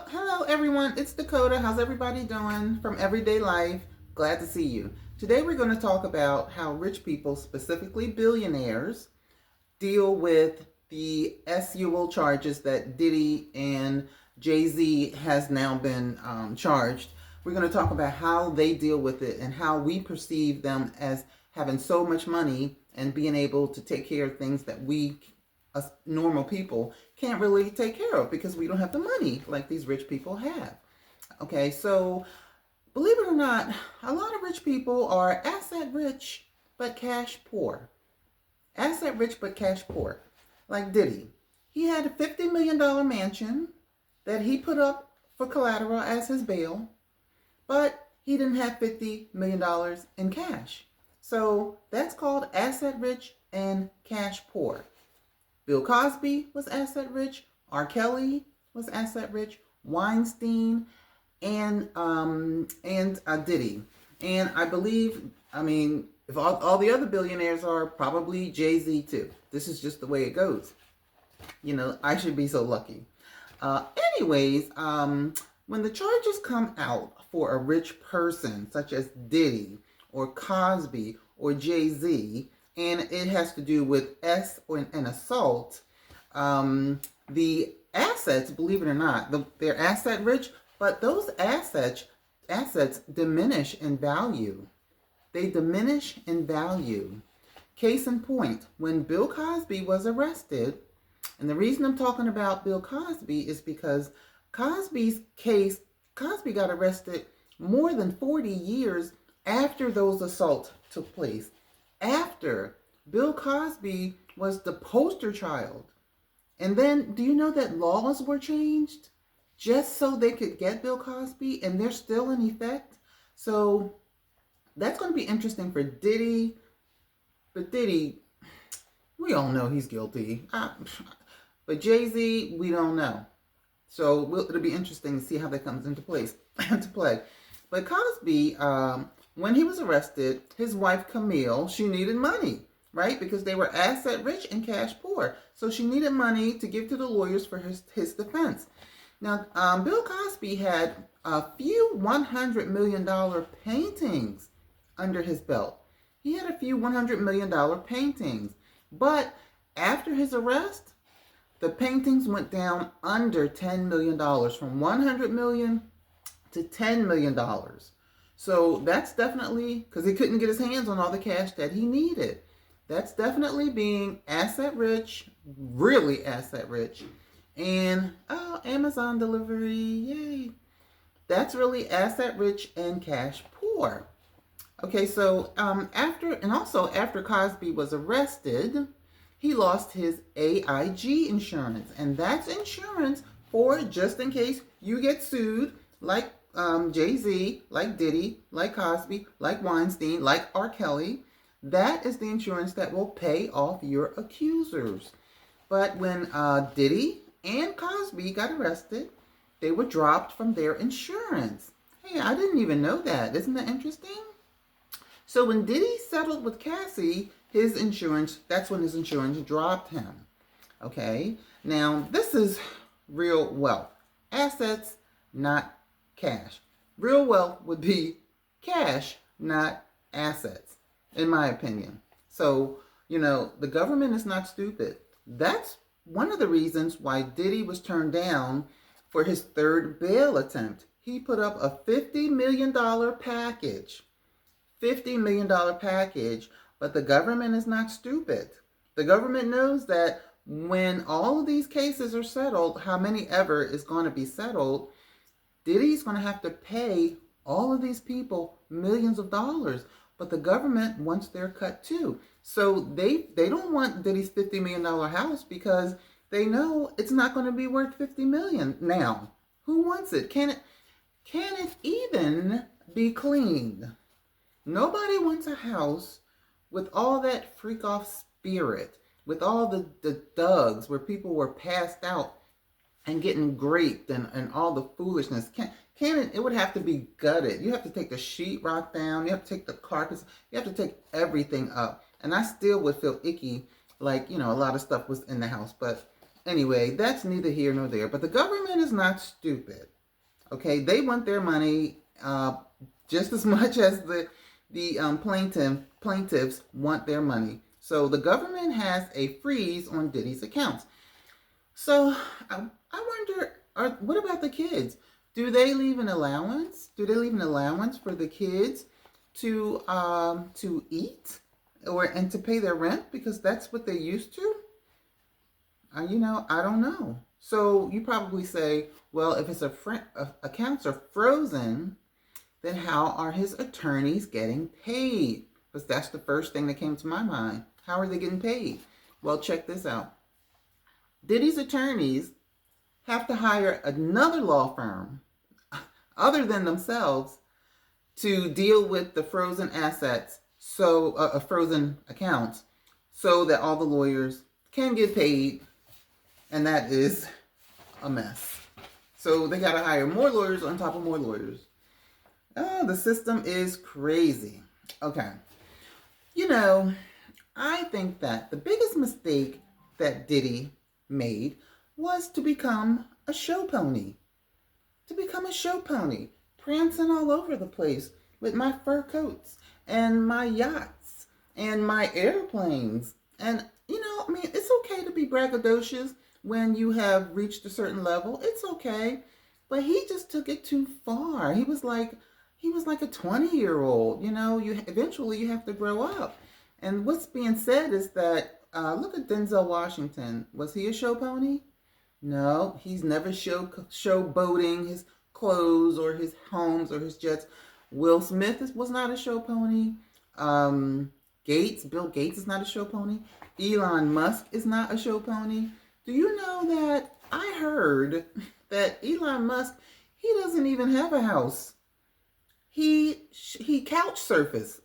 Hello everyone, it's Dakota. How's everybody doing from everyday life? Glad to see you. Today we're going to talk about how rich people, specifically billionaires, deal with the SUL charges that Diddy and Jay-Z has now been charged. We're going to talk about how they deal with it and how we perceive them as having so much money and being able to take care of things that we, us normal people, can't really take care of because we don't have the money like these rich people have. Okay, so believe it or not, a lot of rich people are asset rich but cash poor. Asset rich but cash poor. Like Diddy. He had a $50 million mansion that he put up for collateral as his bail, but he didn't have $50 million in cash. So that's called asset rich and cash poor. Bill Cosby was asset rich. R. Kelly was asset rich. Weinstein and Diddy. And I believe, if all the other billionaires are, probably Jay-Z too. This is just the way it goes. I should be so lucky. Anyways, when the charges come out for a rich person, such as Diddy or Cosby or Jay-Z, and it has to do with an assault, the assets, believe it or not, they're asset rich, but those assets diminish in value. They diminish in value. Case in point, when Bill Cosby was arrested, and the reason I'm talking about Bill Cosby is because Cosby got arrested more than 40 years after those assaults took place. After Bill Cosby was the poster child. And then, do you know that laws were changed just so they could get Bill Cosby, and they're still in effect? So that's going to be interesting for Diddy. But Diddy, we all know he's guilty. But Jay-Z, we don't know. So it'll be interesting to see how that comes into play. But Cosby, when he was arrested, his wife Camille, she needed money, right? Because they were asset rich and cash poor. So she needed money to give to the lawyers for his defense. Now, Bill Cosby had a few $100 million paintings under his belt. He had a few $100 million paintings. But after his arrest, the paintings went down under $10 million, from $100 million to $10 million. So that's definitely, because he couldn't get his hands on all the cash that he needed. That's definitely being asset rich, really asset rich. And, Amazon delivery, yay. That's really asset rich and cash poor. Okay, so after Cosby was arrested, he lost his AIG insurance. And that's insurance for just in case you get sued, like Jay-Z, like Diddy, like Cosby, like Weinstein, like R. Kelly. That is the insurance that will pay off your accusers. But when Diddy and Cosby got arrested, they were dropped from their insurance. Hey, I didn't even know that. Isn't that interesting? So when Diddy settled with Cassie, that's when his insurance dropped him. Okay? Now, this is real wealth. Assets, not cash. Real wealth would be cash, not assets, in my opinion. So, the government is not stupid. That's one of the reasons why Diddy was turned down for his third bail attempt. He put up a $50 million package. $50 million package, but the government is not stupid. The government knows that when all of these cases are settled, how many ever is going to be settled, Diddy's going to have to pay all of these people millions of dollars. But the government wants their cut too. So they don't want Diddy's $50 million house because they know it's not going to be worth $50 million. Now, who wants it? Can it even be cleaned? Nobody wants a house with all that freak off spirit, with all the thugs where people were passed out and getting raped and all the foolishness. It would have to be gutted. You have to take the sheetrock down. You have to take the carpets. You have to take everything up. And I still would feel icky, like, a lot of stuff was in the house. But Anyway, that's neither here nor there. But the government is not stupid. Okay, they want their money just as much as the plaintiffs want their money. So the government has a freeze on Diddy's accounts. So I wonder, what about the kids? Do they leave an allowance? Do they leave an allowance for the kids to eat and to pay their rent, because that's what they used to? I don't know. So you probably say, well, if his accounts are frozen, then how are his attorneys getting paid? Because that's the first thing that came to my mind. How are they getting paid? Well, check this out. Diddy's attorneys have to hire another law firm other than themselves to deal with the frozen assets, frozen accounts, so that all the lawyers can get paid, and that is a mess. So they got to hire more lawyers on top of more lawyers. Oh, the system is crazy. Okay. I think that the biggest mistake that Diddy made was to become a show pony. Prancing all over the place with my fur coats and my yachts and my airplanes. And, it's okay to be braggadocious when you have reached a certain level. It's okay. But he just took it too far. He was like a 20-year-old. Eventually you have to grow up. And what's being said is that, look at Denzel Washington. Was he a show pony? No, he's never showboating his clothes or his homes or his jets. Will Smith was not a show pony. Bill Gates is not a show pony. Elon Musk is not a show pony. Do you know that I heard that Elon Musk, he doesn't even have a house. He couch surfs.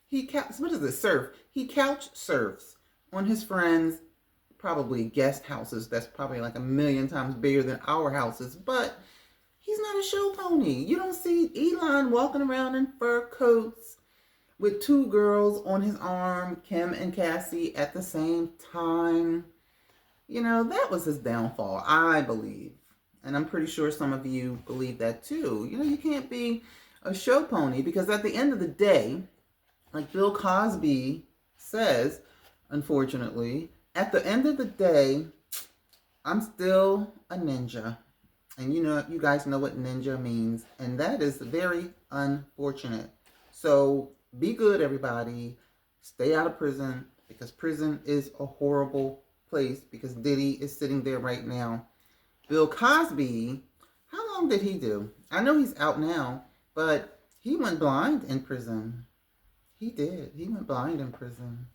He couch surfs on his friends' probably guest houses. That's probably like 1,000,000 times bigger than our houses. But he's not a show pony. You don't see Elon walking around in fur coats with 2 girls on his arm, Kim and Cassie, at the same time. That was his downfall, I believe. And I'm pretty sure some of you believe that too. You can't be a show pony, because at the end of the day, like Bill Cosby says, unfortunately, at the end of the day, I'm still a ninja. And you guys know what ninja means. And that is very unfortunate. So be good, everybody. Stay out of prison, because prison is a horrible place, because Diddy is sitting there right now. Bill Cosby, how long did he do? I know he's out now, but he went blind in prison. He did. He went blind in prison.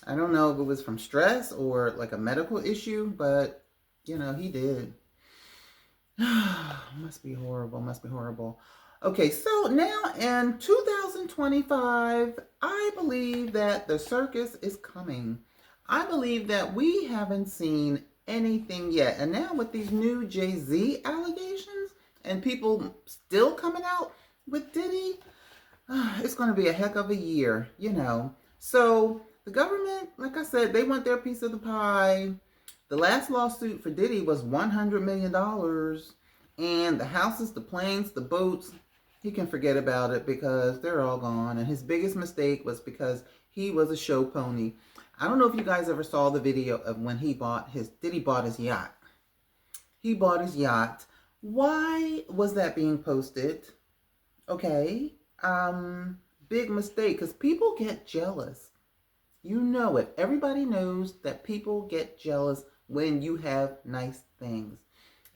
I don't know if it was from stress or like a medical issue, but, he did. Must be horrible. Okay, so now in 2025, I believe that the circus is coming. I believe that we haven't seen anything yet. And now with these new Jay-Z allegations and people still coming out with Diddy, it's going to be a heck of a year, So the government, like I said, they want their piece of the pie. The last lawsuit for Diddy was $100 million. And the houses, the planes, the boats, he can forget about it because they're all gone. And his biggest mistake was because he was a show pony. I don't know if you guys ever saw the video of when Diddy bought his yacht. He bought his yacht. Why was that being posted? Okay. Big mistake, because people get jealous. You know it. Everybody knows that people get jealous when you have nice things.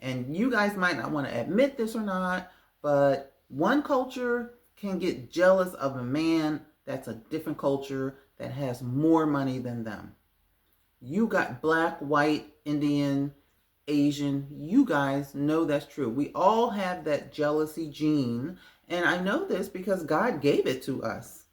And you guys might not want to admit this or not, but one culture can get jealous of a man that's a different culture that has more money than them. You got black, white, Indian, Asian. You guys know that's true. We all have that jealousy gene. And I know this because God gave it to us.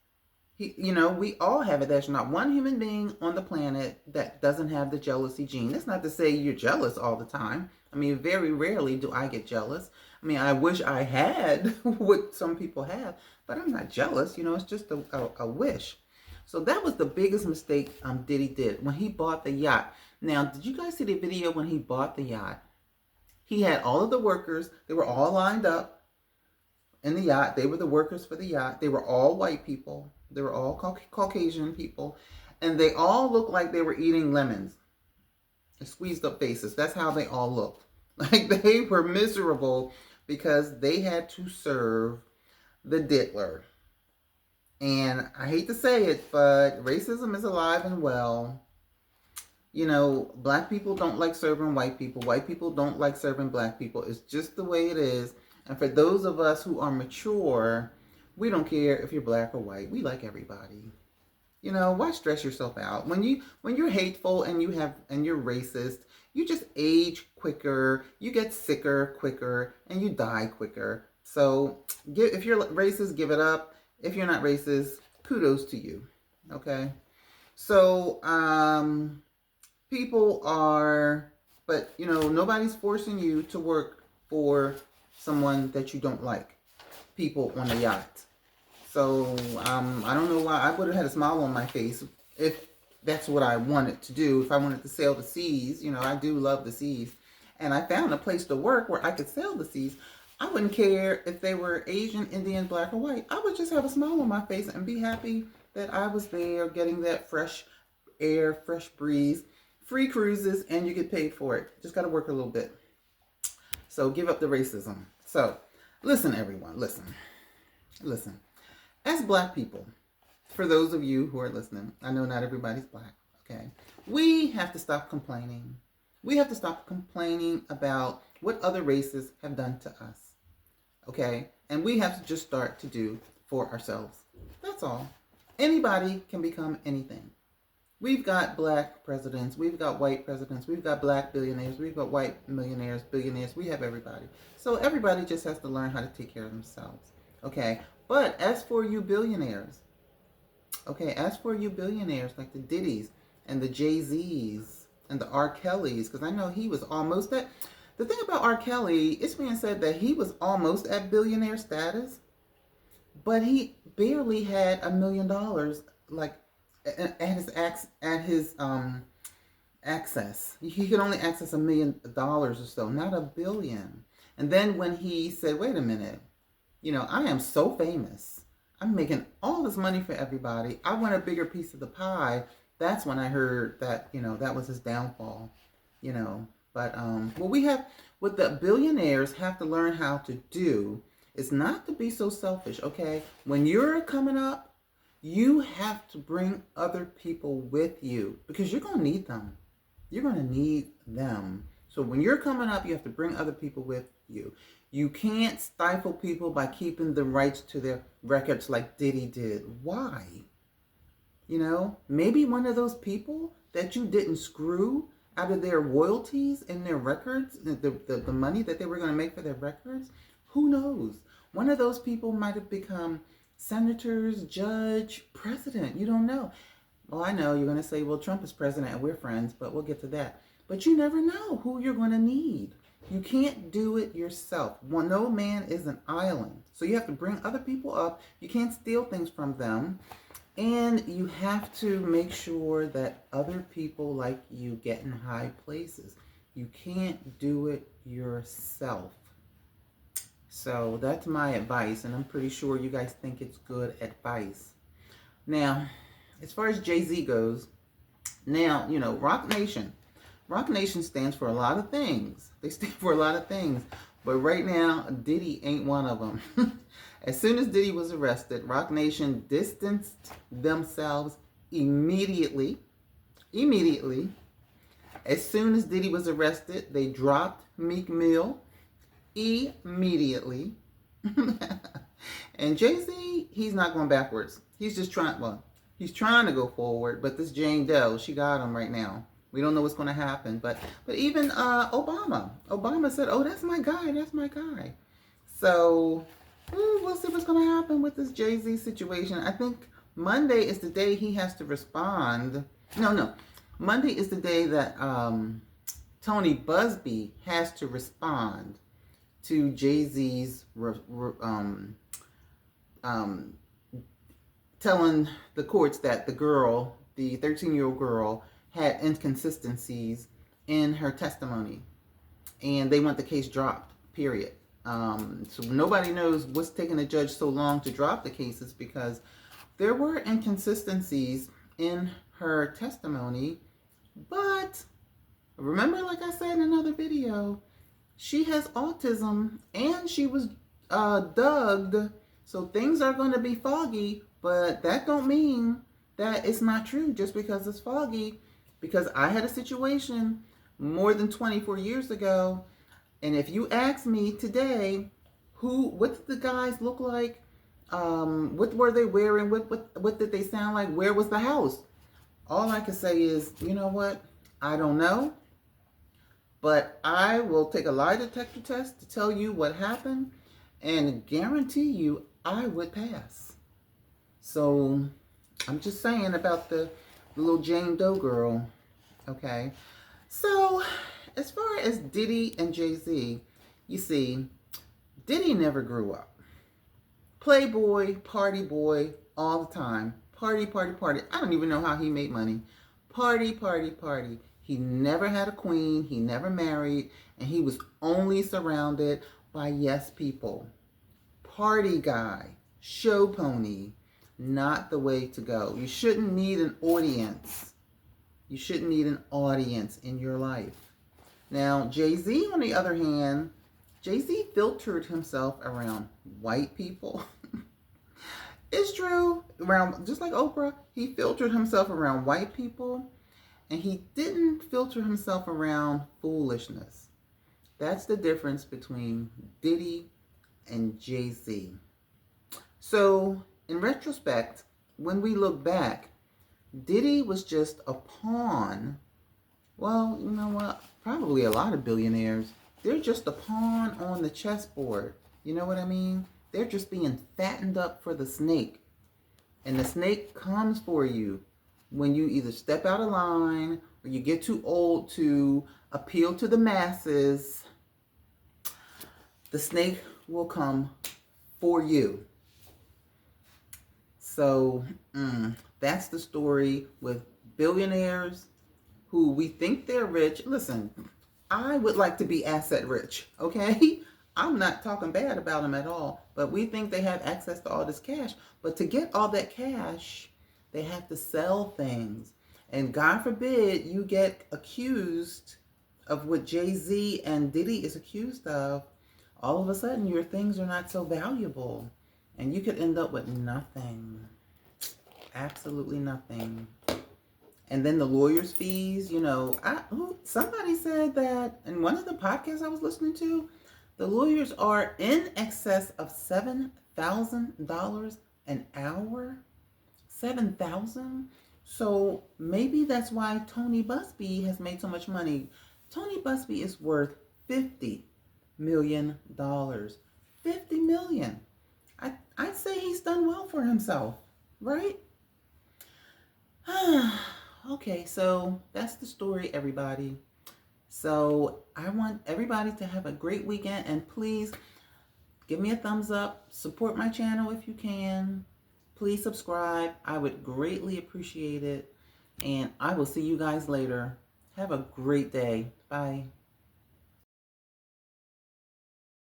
We all have it. There's not one human being on the planet that doesn't have the jealousy gene. That's not to say you're jealous all the time. Very rarely do I get jealous. I wish I had what some people have, but I'm not jealous. It's just a wish. So that was the biggest mistake Diddy did when he bought the yacht. Now, did you guys see the video when he bought the yacht? He had all of the workers. They were all lined up in the yacht. They were the workers for the yacht. They were all white people. They were all Caucasian people. And they all looked like they were eating lemons. Squeezed up faces. That's how they all looked. Like they were miserable because they had to serve the diddler. And I hate to say it, but racism is alive and well. You know, black people don't like serving white people. White people don't like serving black people. It's just the way it is. And for those of us who are mature, we don't care if you're black or white. We like everybody. You know, why stress yourself out? When you're hateful and you're racist, you just age quicker, you get sicker quicker, and you die quicker. So if you're racist, give it up. If you're not racist, kudos to you. Okay? So people are, but you know, nobody's forcing you to work for someone that you don't like. People on the yacht. So I don't know why. I would have had a smile on my face if that's what I wanted to do. If I wanted to sail the seas, you know, I do love the seas. And I found a place to work where I could sail the seas. I wouldn't care if they were Asian, Indian, black, or white. I would just have a smile on my face and be happy that I was there getting that fresh air, fresh breeze, free cruises, and you get paid for it. Just got to work a little bit. So give up the racism. So listen, everyone, listen. As black people, for those of you who are listening, I know not everybody's black, okay? We have to stop complaining. We have to stop complaining about what other races have done to us, okay? And we have to just start to do for ourselves. That's all. Anybody can become anything. We've got black presidents. We've got white presidents. We've got black billionaires. We've got white millionaires, billionaires. We have everybody. So everybody just has to learn how to take care of themselves, okay? But as for you billionaires, like the Diddys and the Jay-Z's and the R. Kellys, because I know he was almost at, the thing about R. Kelly, it's being said that he was almost at billionaire status, but he barely had $1 million, like, at his access. He could only access $1 million or so, not $1 billion. And then when he said, wait a minute, you know, I am so famous. I'm making all this money for everybody. I want a bigger piece of the pie. That's when I heard that, you know, that was his downfall, you know. But what the billionaires have to learn how to do is not to be so selfish, okay? When you're coming up, you have to bring other people with you because you're going to need them. You're going to need them. So when you're coming up, you have to bring other people with you. You can't stifle people by keeping the rights to their records like Diddy did. Why? You know, maybe one of those people that you didn't screw out of their royalties and their records, the money that they were going to make for their records, who knows? One of those people might have become senators, judge, president. You don't know. Well, I know you're going to say, well, Trump is president and we're friends, but we'll get to that. But you never know who you're going to need. You can't do it yourself. Well, no man is an island. So you have to bring other people up. You can't steal things from them. And you have to make sure that other people like you get in high places. You can't do it yourself. So that's my advice. And I'm pretty sure you guys think it's good advice. Now, as far as Jay-Z goes, now, you know, Rock Nation. Rock Nation stands for a lot of things. They stand for a lot of things. But right now, Diddy ain't one of them. As soon as Diddy was arrested, Rock Nation distanced themselves immediately. Immediately. As soon as Diddy was arrested, they dropped Meek Mill. Immediately. And Jay-Z, he's not going backwards. He's just trying, well, he's trying to go forward. But this Jane Doe, she got him right now. We don't know what's going to happen. But even Obama said, oh, that's my guy. That's my guy. So we'll see what's going to happen with this Jay-Z situation. I think Monday is the day he has to respond. No. Monday is the day that Tony Busby has to respond to Jay-Z's telling the courts that the girl, the 13-year-old girl, had inconsistencies in her testimony, and they want the case dropped, period. So nobody knows what's taking the judge so long to drop the cases, because there were inconsistencies in her testimony. But remember, like I said in another video, she has autism and she was drugged, so things are going to be foggy, but that don't mean that it's not true just because it's foggy. Because I had a situation more than 24 years ago, and if you ask me today, what did the guys look like? What were they wearing? What did they sound like? Where was the house? All I can say is, you know what? I don't know. But I will take a lie detector test to tell you what happened, and guarantee you I would pass. So I'm just saying about the little Jane Doe girl. Okay. So as far as Diddy and Jay-Z, you see, Diddy never grew up. Playboy, party boy, all the time. Party, party, party. I don't even know how he made money. Party, party, party. He never had a queen. He never married. And he was only surrounded by yes people. Party guy. Show pony. Not the way to go. You shouldn't need an audience. You shouldn't need an audience in your life. Now, Jay-Z, on the other hand, Jay-Z filtered himself around white people. It's true. Around, just like Oprah, he filtered himself around white people, and he didn't filter himself around foolishness. That's the difference between Diddy and Jay-Z. So, in retrospect, when we look back, Diddy was just a pawn. Well, you know what? Probably a lot of billionaires, they're just a pawn on the chessboard. You know what I mean? They're just being fattened up for the snake. And the snake comes for you when you either step out of line or you get too old to appeal to the masses. The snake will come for you. So that's the story with billionaires who we think they're rich. Listen, I would like to be asset rich, okay? I'm not talking bad about them at all, but we think they have access to all this cash. But to get all that cash, they have to sell things. And God forbid you get accused of what Jay-Z and Diddy is accused of. All of a sudden, your things are not so valuable. And you could end up with nothing. Absolutely nothing. And then the lawyer's fees, you know, somebody said that in one of the podcasts I was listening to, the lawyers are in excess of $7,000 an hour. $7,000. So maybe that's why Tony Busby has made so much money. Tony Busby is worth $50 million. $50 million. I'd say he's done well for himself, right? Okay, so that's the story, everybody. So I want everybody to have a great weekend, and please give me a thumbs up, support my channel if you can. Please subscribe. I would greatly appreciate it. And I will see you guys later. Have a great day. Bye.